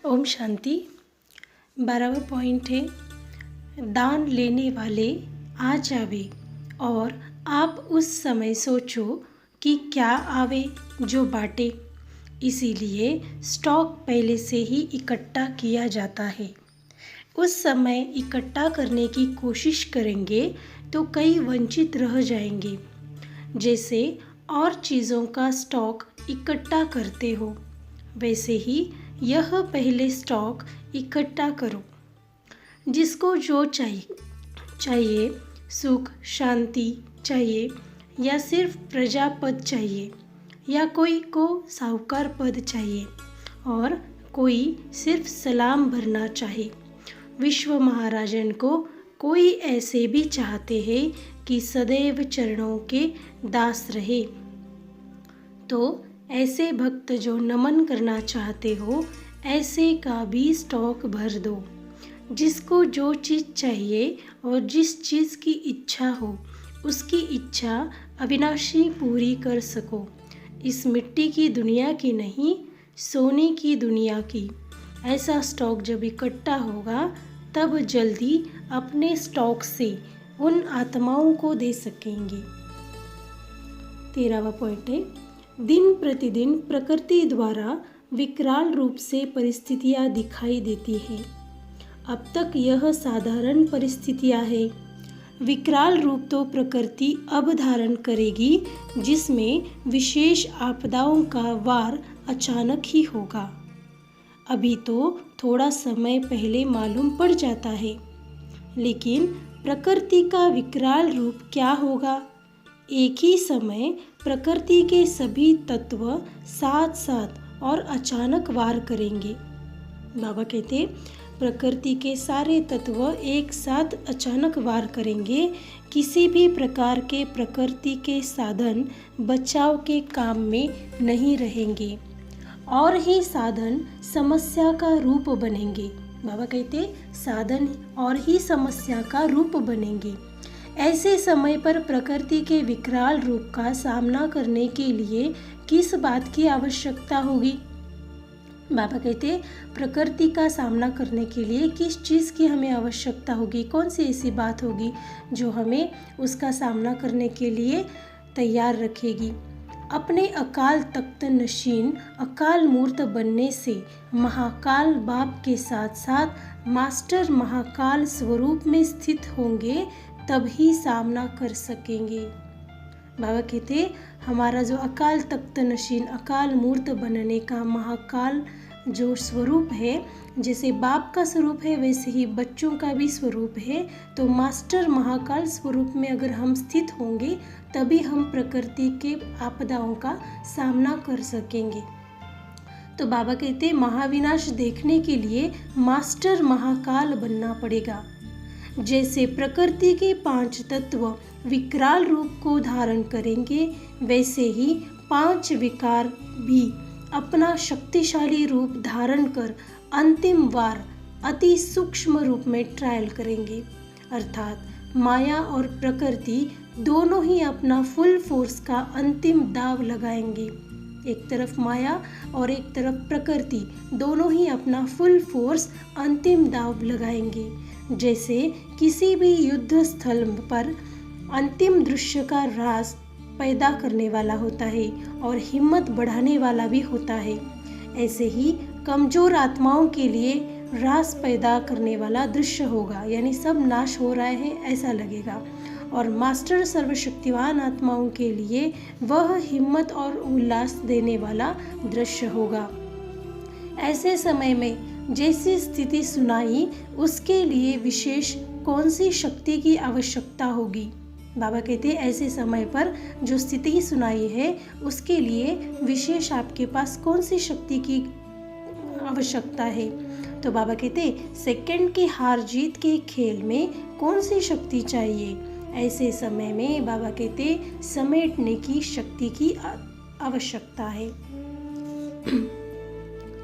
Om Shanti. 12वां point है, दान लेने वाले आ जावे और आप उस समय सोचो कि क्या आवे जो बाटे। इसीलिए स्टॉक पहले से ही इकट्ठा किया जाता है। उस समय इकट्ठा करने की कोशिश करेंगे तो कई वंचित रह जाएंगे। जैसे और चीज़ों का स्टॉक इकट्ठा करते हो, वैसे ही यह पहले स्टॉक इकट्ठा करो। जिसको जो चाहिए, सुख शांति चाहिए या सिर्फ प्रजा पद चाहिए, या कोई को साहूकार पद चाहिए और कोई सिर्फ सलाम भरना चाहे। विश्व महाराजन को कोई ऐसे भी चाहते हैं कि सदैव चरणों के दास रहे। तो ऐसे भक्त जो नमन करना चाहते हो, ऐसे का भी स्टॉक भर दो। जिसको जो चीज़ चाहिए और जिस चीज़ की इच्छा हो, उसकी इच्छा अविनाशी पूरी कर सको। इस मिट्टी की दुनिया की नहीं, सोने की दुनिया की। ऐसा स्टॉक जब इकट्ठा होगा तब जल्दी अपने स्टॉक से उन आत्माओं को दे सकेंगे। 13वां पॉइंट है, दिन प्रतिदिन प्रकृति द्वारा विकराल रूप से परिस्थितियाँ दिखाई देती हैं। अब तक यह साधारण परिस्थितियाँ हैं। विकराल रूप तो प्रकृति अब धारण करेगी, जिसमें विशेष आपदाओं का वार अचानक ही होगा। अभी तो थोड़ा समय पहले मालूम पड़ जाता है, लेकिन प्रकृति का विकराल रूप क्या होगा? एक ही समय प्रकृति के सभी तत्व साथ साथ और अचानक वार करेंगे। बाबा कहते, प्रकृति के सारे तत्व एक साथ अचानक वार करेंगे। किसी भी प्रकार के प्रकृति के साधन बचाव के काम में नहीं रहेंगे और ही साधन समस्या का रूप बनेंगे। बाबा कहते, साधन और ही समस्या का रूप बनेंगे। ऐसे समय पर प्रकृति के विकराल रूप का सामना करने के लिए किस बात की आवश्यकता होगी? बाबा कहते, प्रकृति का सामना करने के लिए किस चीज़ की हमें आवश्यकता होगी? कौन सी ऐसी बात होगी जो हमें उसका सामना करने के लिए तैयार रखेगी? अपने अकाल तख्त नशीन अकाल मूर्त बनने से महाकाल बाप के साथ साथ मास्टर महाकाल स्वरूप में स्थित होंगे, तभी सामना कर सकेंगे। बाबा कहते, हमारा जो अकाल तख्त नशीन अकाल मूर्त बनने का महाकाल जो स्वरूप है, जैसे बाप का स्वरूप है वैसे ही बच्चों का भी स्वरूप है। तो मास्टर महाकाल स्वरूप में अगर हम स्थित होंगे, तभी हम प्रकृति के आपदाओं का सामना कर सकेंगे। तो बाबा कहते, महाविनाश देखने के लिए मास्टर महाकाल बनना पड़ेगा। जैसे प्रकृति के 5 तत्व विकराल रूप को धारण करेंगे, वैसे ही 5 विकार भी अपना शक्तिशाली रूप धारण कर अंतिम बार अति सूक्ष्म रूप में ट्रायल करेंगे। अर्थात माया और प्रकृति दोनों ही अपना फुल फोर्स का अंतिम दाव लगाएंगे। एक तरफ माया और एक तरफ प्रकृति, दोनों ही अपना फुल फोर्स अंतिम दाव लगाएंगे। जैसे किसी भी युद्ध स्थल पर अंतिम दृश्य का राज पैदा करने वाला होता है और हिम्मत बढ़ाने वाला भी होता है, ऐसे ही कमज़ोर आत्माओं के लिए राज पैदा करने वाला दृश्य होगा। यानी सब नाश हो रहा है ऐसा लगेगा। और मास्टर सर्वशक्तिवान आत्माओं के लिए वह हिम्मत और उल्लास देने वाला दृश्य होगा। ऐसे समय में जैसी स्थिति सुनाई, उसके लिए विशेष कौन सी शक्ति की आवश्यकता होगी? बाबा कहते हैं, ऐसे समय पर जो स्थिति सुनाई है, उसके लिए विशेष आपके पास कौन सी शक्ति की आवश्यकता है? तो बाबा कहते, सेकंड की हार जीत के खेल में कौन सी शक्ति चाहिए? ऐसे समय में बाबा कहते, समेटने की शक्ति की आवश्यकता है।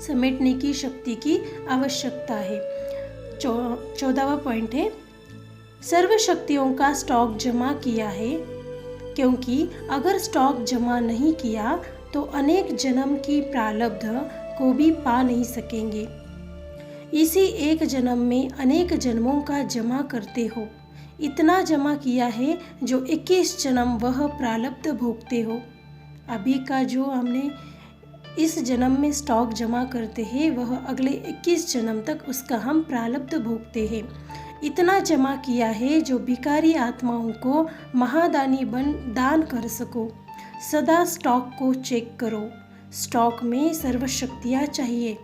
समेटने की शक्ति की आवश्यकता है। 14वां पॉइंट है, सर्व शक्तियों का स्टॉक जमा किया है, क्योंकि अगर स्टॉक जमा नहीं किया तो अनेक जन्म की प्रारब्ध को भी पा नहीं सकेंगे। इसी एक जन्म में अनेक जन्मों का जमा करते हो। इतना जमा किया है जो 21 जन्म वह प्रारब्ध भोगते हो। अभी का जो हमने इस जन्म में स्टॉक जमा करते हैं वह अगले 21 जन्म तक उसका हम प्रारब्ध भोगते हैं। इतना जमा किया है जो भिखारी आत्माओं को महादानी बन दान कर सको। सदा स्टॉक को चेक करो। स्टॉक में सर्वशक्तियाँ चाहिए।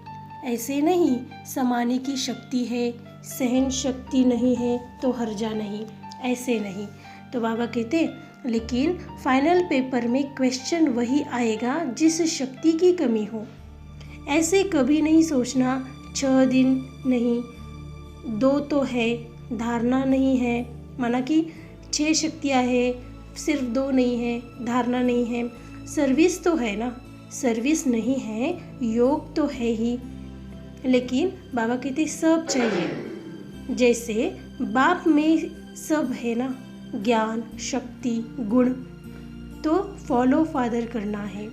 ऐसे नहीं समाने की शक्ति है, सहन शक्ति नहीं है तो हर्जा नहीं, ऐसे नहीं। तो बाबा कहते लेकिन फाइनल पेपर में क्वेश्चन वही आएगा जिस शक्ति की कमी हो। ऐसे कभी नहीं सोचना 6 दिन नहीं 2 तो है, धारणा नहीं है, माना कि 6 शक्तियाँ है सिर्फ 2 नहीं है, धारणा नहीं है। सर्विस तो है ना, सर्विस नहीं है, योग तो है ही, लेकिन बाबा कहते सब चाहिए। जैसे बाप में सब है ना, ज्ञान शक्ति गुण, तो फॉलो फादर करना है।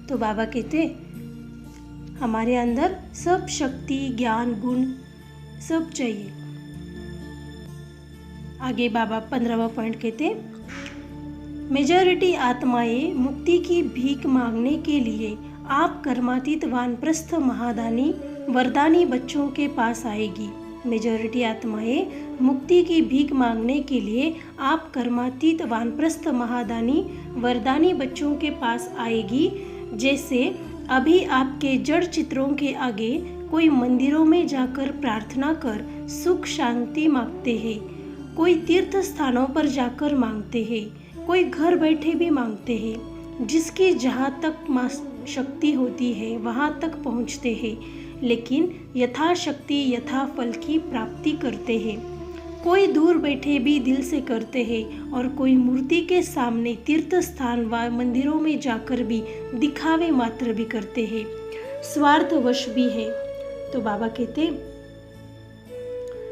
तो बाबा कहते हमारे अंदर सब शक्ति ज्ञान गुण सब चाहिए। आगे बाबा 15वां पॉइंट कहते मेजॉरिटी आत्माएं मुक्ति की भीख मांगने के लिए आप कर्मातीत वानप्रस्थ महादानी वरदानी बच्चों के पास आएगी। मेजॉरिटी आत्माएं मुक्ति की भीख मांगने के लिए आप कर्मातीत वानप्रस्थ महादानी वरदानी बच्चों के पास आएगी। जैसे अभी आपके जड़ चित्रों के आगे कोई मंदिरों में जाकर प्रार्थना कर सुख शांति मांगते हैं, कोई तीर्थ स्थानों पर जाकर मांगते हैं, कोई घर बैठे भी मांगते हैं। जिसकी जहाँ तक शक्ति होती है वहाँ तक पहुँचते हैं, लेकिन यथाशक्ति यथा फल की प्राप्ति करते हैं। कोई दूर बैठे भी दिल से करते हैं और कोई मूर्ति के सामने तीर्थ स्थान व मंदिरों में जाकर भी दिखावे मात्र भी करते हैं, स्वार्थवश भी है। तो बाबा कहते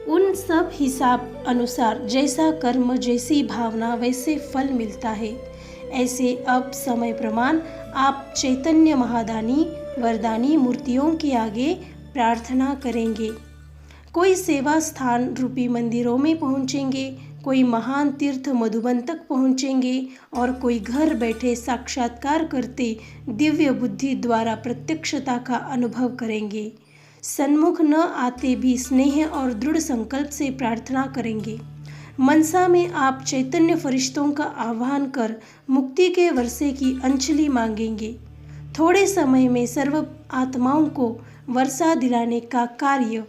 उन सब हिसाब अनुसार जैसा कर्म जैसी भावना वैसे फल मिलता है। ऐसे अब समय प्रमाण आप चैतन्य महादानी वरदानी मूर्तियों के आगे प्रार्थना करेंगे। कोई सेवा स्थान रूपी मंदिरों में पहुंचेंगे, कोई महान तीर्थ मधुबन तक पहुंचेंगे और कोई घर बैठे साक्षात्कार करते दिव्य बुद्धि द्वारा प्रत्यक्षता का अनुभव करेंगे। सन्मुख न आते भी स्नेह और दृढ़ संकल्प से प्रार्थना करेंगे। मनसा में आप चैतन्य फरिश्तों का आह्वान कर मुक्ति के वर्षे की अंजलि मांगेंगे। थोड़े समय में सर्व आत्माओं को वर्षा दिलाने का कार्य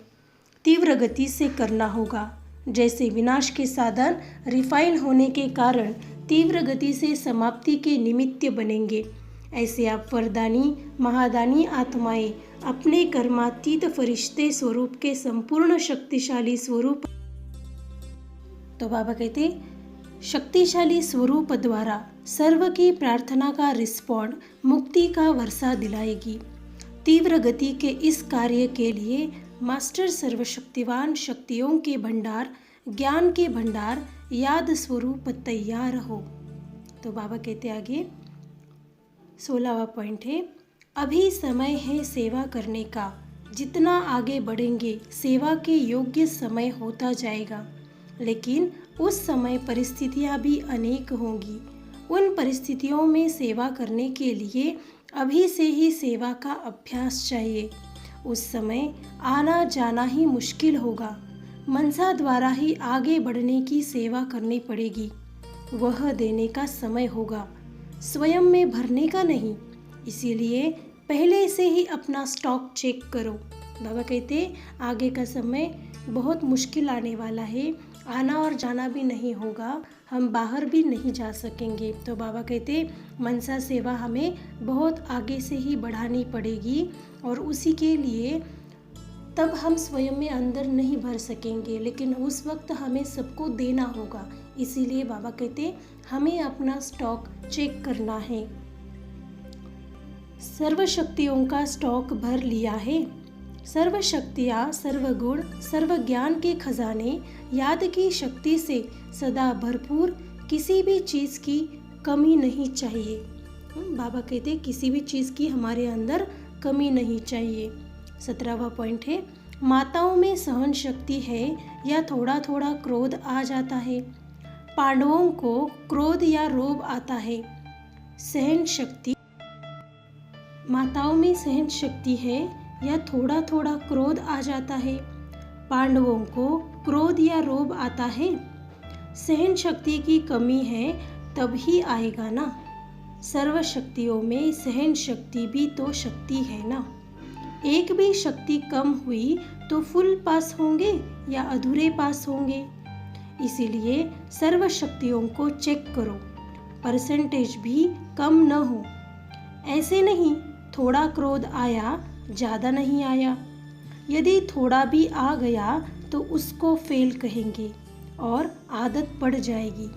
तीव्र गति से करना होगा। जैसे विनाश के साधन रिफाइन होने के कारण तीव्र गति से समाप्ति के निमित्त बनेंगे, ऐसे आप वरदानी महादानी आत्माएं अपने कर्मातीत फरिश्ते स्वरूप के संपूर्ण शक्तिशाली स्वरूप, तो बाबा कहते शक्तिशाली स्वरूप द्वारा सर्व की प्रार्थना का रिस्पॉन्ड मुक्ति का वर्षा दिलाएगी। तीव्र गति के इस कार्य के लिए मास्टर सर्वशक्तिवान शक्तियों के भंडार ज्ञान के भंडार याद स्वरूप तैयार हो। तो बाबा कहते आगे 16वां पॉइंट है अभी समय है सेवा करने का। जितना आगे बढ़ेंगे सेवा के योग्य समय होता जाएगा, लेकिन उस समय परिस्थितियां भी अनेक होंगी। उन परिस्थितियों में सेवा करने के लिए अभी से ही सेवा का अभ्यास चाहिए। उस समय आना जाना ही मुश्किल होगा। मनसा द्वारा ही आगे बढ़ने की सेवा करनी पड़ेगी। वह देने का समय होगा, स्वयं में भरने का नहीं। इसीलिए पहले से ही अपना स्टॉक चेक करो। बाबा कहते आगे का समय बहुत मुश्किल आने वाला है, आना और जाना भी नहीं होगा, हम बाहर भी नहीं जा सकेंगे। तो बाबा कहते मनसा सेवा हमें बहुत आगे से ही बढ़ानी पड़ेगी और उसी के लिए तब हम स्वयं में अंदर नहीं भर सकेंगे, लेकिन उस वक्त हमें सबको देना होगा। इसीलिए बाबा कहते हमें अपना स्टॉक चेक करना है। सर्व शक्तियों का स्टॉक भर लिया है। सर्व शक्तियाँ सर्व गुण सर्व ज्ञान के खजाने याद की शक्ति से सदा भरपूर, किसी भी चीज़ की कमी नहीं चाहिए। बाबा कहते किसी भी चीज़ की हमारे अंदर कमी नहीं चाहिए। 17वां पॉइंट है, माताओं में सहन शक्ति है या थोड़ा थोड़ा क्रोध आ जाता है। पांडवों को क्रोध या रोब आता है। सहन शक्ति, माताओं में सहन शक्ति है या थोड़ा थोड़ा क्रोध आ जाता है। पांडवों को क्रोध या रोब आता है। सहन शक्ति की कमी है तब ही आएगा ना। सर्व शक्तियों में सहन शक्ति भी तो शक्ति है ना। एक भी शक्ति कम हुई तो फुल पास होंगे या अधूरे पास होंगे। इसीलिए सर्व शक्तियों को चेक करो, परसेंटेज भी कम न हो। ऐसे नहीं थोड़ा क्रोध आया, ज़्यादा नहीं आया। यदि थोड़ा भी आ गया तो उसको फेल कहेंगे और आदत पड़ जाएगी।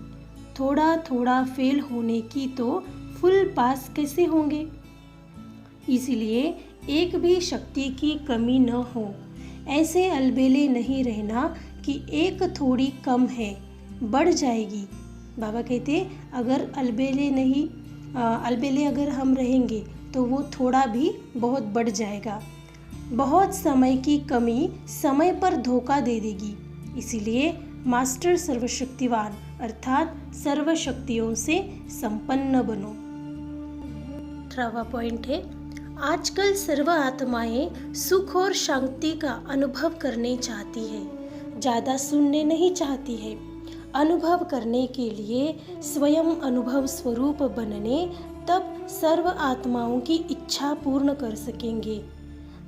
थोड़ा थोड़ा फेल होने की तो फुल पास कैसे होंगे। इसीलिए एक भी शक्ति की कमी न हो। ऐसे अलबेले नहीं रहना कि एक थोड़ी कम है, बढ़ जाएगी। बाबा कहते अगर अलबेले अगर हम रहेंगे तो वो थोड़ा भी बहुत बढ़ जाएगा। बहुत समय की कमी समय पर धोखा दे देगी। इसीलिए मास्टर सर्वशक्तिवान अर्थात सर्व शक्तियों से संपन्न बनो। 18वां पॉइंट है, आजकल सर्व आत्माएं सुख और शांति का अनुभव करने चाहती है, ज़्यादा सुनने नहीं चाहती है। अनुभव करने के लिए स्वयं अनुभव स्वरूप बनने, तब सर्व आत्माओं की इच्छा पूर्ण कर सकेंगे।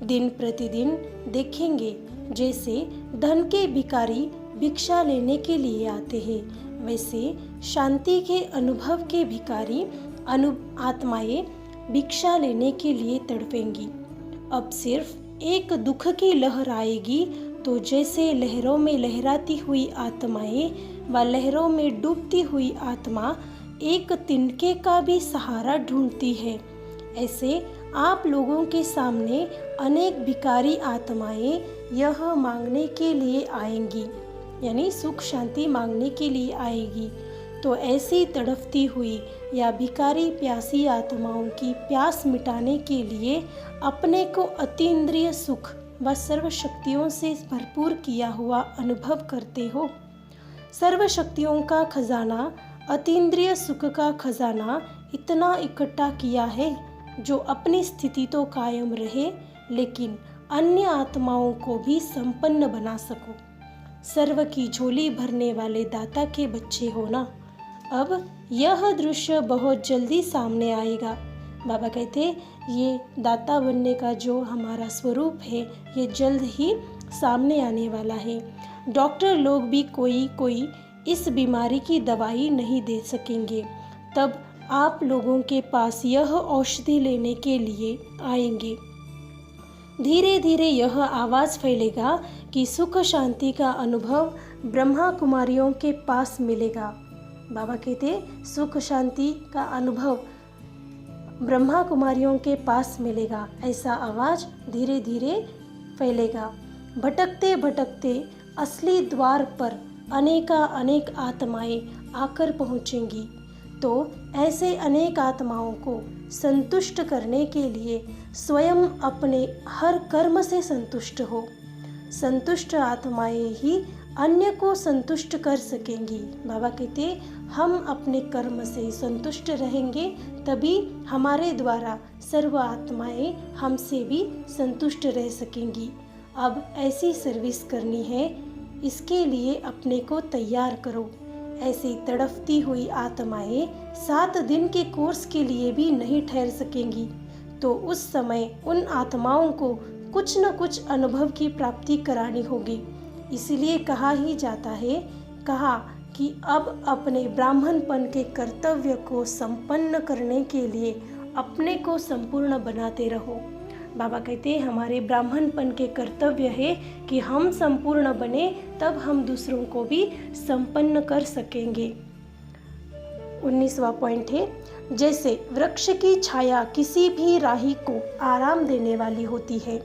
दिन प्रतिदिन देखेंगे जैसे धन के भिखारी भिक्षा लेने के लिए आते हैं, वैसे शांति के अनुभव के भिखारी आत्माएं भिक्षा लेने के लिए तड़पेंगी। अब सिर्फ एक दुख की लहर आएगी तो जैसे लहरों में लहराती हुई आत्माएं व लहरों में डूबती हुई आत्मा एक तिनके का भी सहारा ढूंढती है, ऐसे आप लोगों के सामने अनेक भिखारी आत्माएं यह मांगने के लिए आएंगी, यानी सुख शांति मांगने के लिए आएगी। तो ऐसी तड़पती हुई या भिखारी प्यासी आत्माओं की प्यास मिटाने के लिए अपने को अतीन्द्रिय सुख व सर्व शक्तियों से भरपूर किया हुआ अनुभव करते हो। सर्व शक्तियों का खजाना, अतीन्द्रिय सुख का खजाना इतना इकट्ठा किया है जो अपनी स्थिति तो कायम रहे लेकिन अन्य आत्माओं को भी संपन्न बना सको। सर्व की झोली भरने वाले दाता के बच्चे हो ना। अब यह दृश्य बहुत जल्दी सामने आएगा। बाबा कहते ये दाता बनने का जो हमारा स्वरूप है ये जल्द ही सामने आने वाला है। डॉक्टर लोग भी कोई इस बीमारी की दवाई नहीं दे सकेंगे। तब आप लोगों के पास यह औषधि लेने के लिए आएंगे। धीरे धीरे यह आवाज़ फैलेगा कि सुख शांति का अनुभव ब्रह्मा कुमारियों के पास मिलेगा। बाबा कहते सुख शांति का अनुभव ब्रह्मा कुमारियों के पास मिलेगा। ऐसा आवाज़ धीरे धीरे फैलेगा। भटकते भटकते असली द्वार पर अनेक आत्माएं आकर पहुँचेंगी। तो ऐसे अनेक आत्माओं को संतुष्ट करने के लिए स्वयं अपने हर कर्म से संतुष्ट हो। संतुष्ट आत्माएं ही अन्य को संतुष्ट कर सकेंगी। बाबा कहते हम अपने कर्म से संतुष्ट रहेंगे तभी हमारे द्वारा सर्व आत्माएं हमसे भी संतुष्ट रह सकेंगी। अब ऐसी सर्विस करनी है, इसके लिए अपने को तैयार करो। ऐसी तड़पती हुई आत्माएं 7 दिन के कोर्स के लिए भी नहीं ठहर सकेंगी। तो उस समय उन आत्माओं को कुछ न कुछ अनुभव की प्राप्ति करानी होगी। इसलिए कहा ही जाता है, कहा कि अब अपने ब्राह्मणपन के कर्तव्य को संपन्न करने के लिए अपने को संपूर्ण बनाते रहो। बाबा कहते हैं हमारे ब्राह्मणपन के कर्तव्य है कि हम संपूर्ण बने, तब हम दूसरों को भी संपन्न कर सकेंगे। 19वां पॉइंट है, जैसे वृक्ष की छाया किसी भी राही को आराम देने वाली होती है,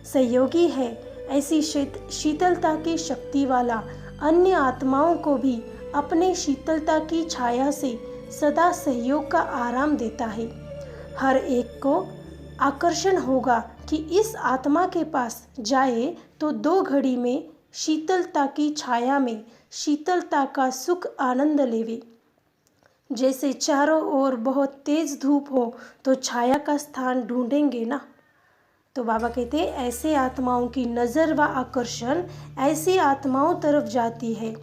सहयोगी है, ऐसी शीतलता की शक्ति वाला अन्य आत्माओं को भी अपने शीतलता की छाया से सदा सहयोग का आराम देता है। हर एक को आकर्षण होगा कि इस आत्मा के पास जाए तो 2 घड़ी में शीतलता की छाया में शीतलता का सुख आनंद लेवे। जैसे चारों ओर बहुत तेज धूप हो तो छाया का स्थान ढूंढेंगे ना। तो बाबा कहते हैं ऐसे आत्माओं की नज़र व आकर्षण ऐसी आत्माओं तरफ जाती है।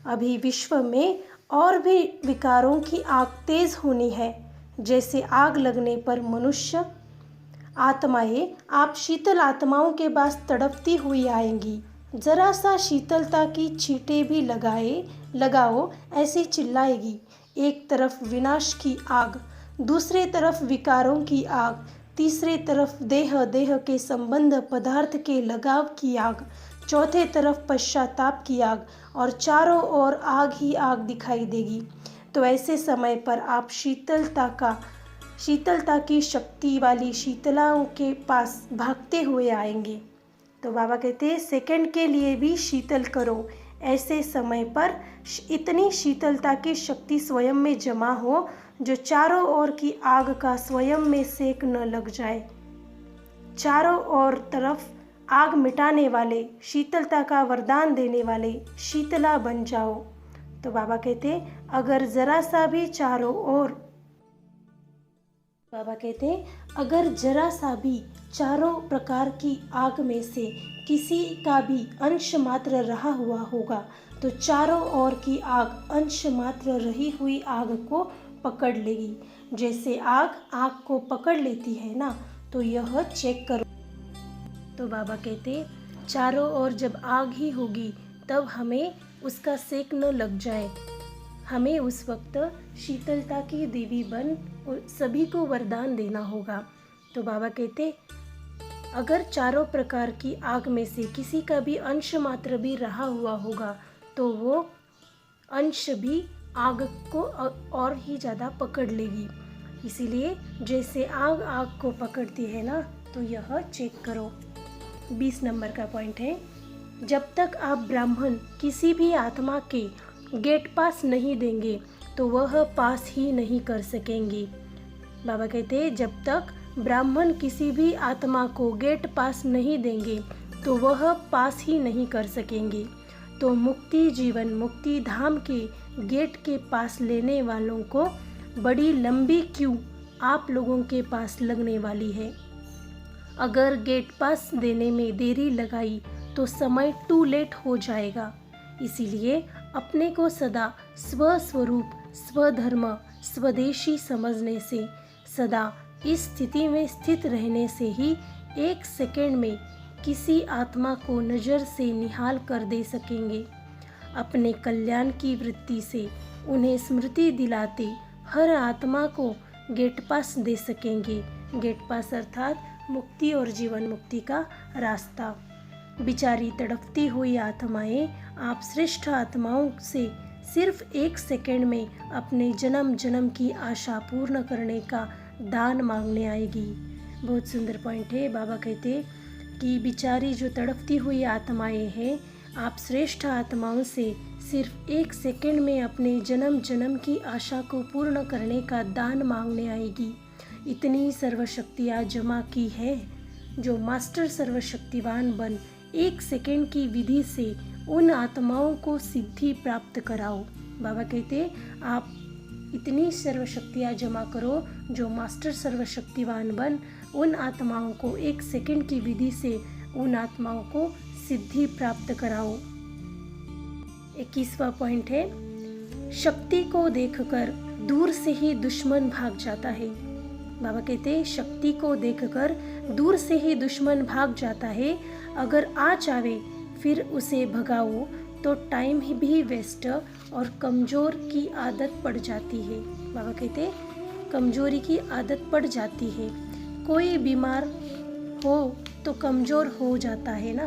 अभी विश्व में और भी विकारों की आग तेज होनी है। जैसे आग लगने पर मनुष्य आत्माएं आप शीतल आत्माओं के पास तड़पती हुई आएंगी। जरा सा शीतलता की छींटे भी लगाओ ऐसी चिल्लाएगी। एक तरफ विनाश की आग, दूसरे तरफ विकारों की आग, तीसरे तरफ देह के संबंध पदार्थ के लगाव की आग, चौथे तरफ पश्चाताप की आग और चारों ओर आग ही आग दिखाई देगी। तो ऐसे समय पर आप शीतलता की शक्ति वाली शीतलाओं के पास भागते हुए आएंगे। तो बाबा कहते हैं सेकंड के लिए भी शीतल करो। ऐसे समय पर इतनी शीतलता की शक्ति स्वयं में जमा हो जो चारों ओर की आग का स्वयं में सेक न लग जाए। चारों ओर तरफ आग मिटाने वाले, शीतलता का वरदान देने वाले शीतला बन जाओ। तो बाबा कहते अगर जरा सा भी चारों प्रकार की आग में से किसी का भी अंश मात्र रहा हुआ होगा तो चारों ओर की आग अंश मात्र रही हुई आग को पकड़ लेगी। जैसे आग को पकड़ लेती है ना, तो यह चेक करो। तो बाबा कहते चारों ओर जब आग ही होगी तब हमें उसका सेक न लग जाए। हमें उस वक्त शीतलता की देवी बन सभी को वरदान देना होगा। तो बाबा कहते अगर चारों प्रकार की आग में से किसी का भी अंश मात्र भी रहा हुआ होगा तो वो अंश भी आग को और ही ज़्यादा पकड़ लेगी। इसीलिए जैसे आग को पकड़ती है ना, तो यह चेक करो। 20 नंबर का पॉइंट है, जब तक आप ब्राह्मण किसी भी आत्मा के गेट पास नहीं देंगे तो वह पास ही नहीं कर सकेंगे। बाबा कहते हैं जब तक ब्राह्मण किसी भी आत्मा को गेट पास नहीं देंगे तो वह पास ही नहीं कर सकेंगे। तो मुक्ति जीवन मुक्ति धाम के गेट के पास लेने वालों को बड़ी लंबी क्यू आप लोगों के पास लगने वाली है। अगर गेट पास देने में देरी लगाई तो समय टू लेट हो जाएगा। इसीलिए अपने को सदा स्वस्वरूप, स्वधर्म, स्वदेशी समझने से, सदा इस स्थिति में स्थित रहने से ही 1 सेकंड में किसी आत्मा को नज़र से निहाल कर दे सकेंगे। अपने कल्याण की वृत्ति से उन्हें स्मृति दिलाते हर आत्मा को गेट पास दे सकेंगे। गेट पास अर्थात मुक्ति और जीवन मुक्ति का रास्ता। बिचारी तड़पती हुई आत्माएं आप श्रेष्ठ आत्माओं से सिर्फ 1 सेकंड में अपने जन्म जन्म की आशा पूर्ण करने का दान मांगने आएगी। बहुत सुंदर पॉइंट है। बाबा कहते कि बिचारी जो तड़पती हुई आत्माएं हैं, आप श्रेष्ठ आत्माओं से सिर्फ 1 सेकंड में अपने जन्म जन्म की आशा को पूर्ण करने का दान मांगने आएगी। इतनी सर्वशक्तियाँ जमा की है जो मास्टर सर्वशक्तिवान बन 1 सेकंड की विधि से उन आत्माओं को सिद्धि प्राप्त कराओ। बाबा कहते आप इतनी सर्वशक्तियाँ जमा करो जो मास्टर सर्वशक्तिवान बन उन आत्माओं को 1 सेकंड की विधि से उन आत्माओं को सिद्धि प्राप्त कराओ। 21वां पॉइंट है, शक्ति को देखकर दूर से ही दुश्मन भाग जाता है। बाबा कहते हैं शक्ति को देखकर दूर से ही दुश्मन भाग जाता है। अगर आ जावे फिर उसे भगाओ तो टाइम ही भी वेस्ट और कमज़ोर की आदत पड़ जाती है। बाबा कहते कमज़ोरी की आदत पड़ जाती है। कोई बीमार हो तो कमज़ोर हो जाता है ना।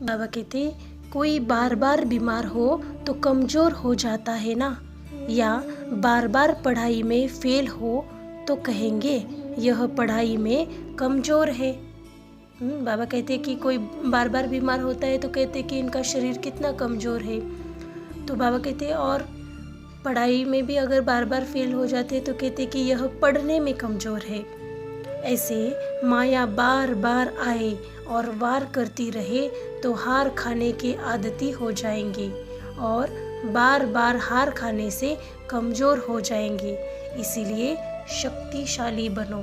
बाबा कहते कोई बार बार बीमार हो तो कमज़ोर हो जाता है ना। या बार बार पढ़ाई में फेल हो तो कहेंगे यह पढ़ाई में कमज़ोर है। बाबा कहते कि कोई बार बार बीमार होता है तो कहते कि इनका शरीर कितना कमज़ोर है। तो बाबा कहते और पढ़ाई में भी अगर बार बार फेल हो जाते तो कहते कि यह पढ़ने में कमज़ोर है। ऐसे माया बार बार आए और वार करती रहे तो हार खाने के आदती हो जाएंगे और बार बार हार खाने से कमज़ोर हो जाएंगे। इसीलिए शक्तिशाली बनो।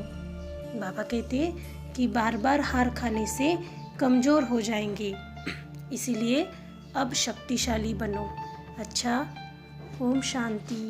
बाबा कहते हैं कि बार बार हार खाने से कमज़ोर हो जाएंगे, इसीलिए अब शक्तिशाली बनो। अच्छा, ओम शांति।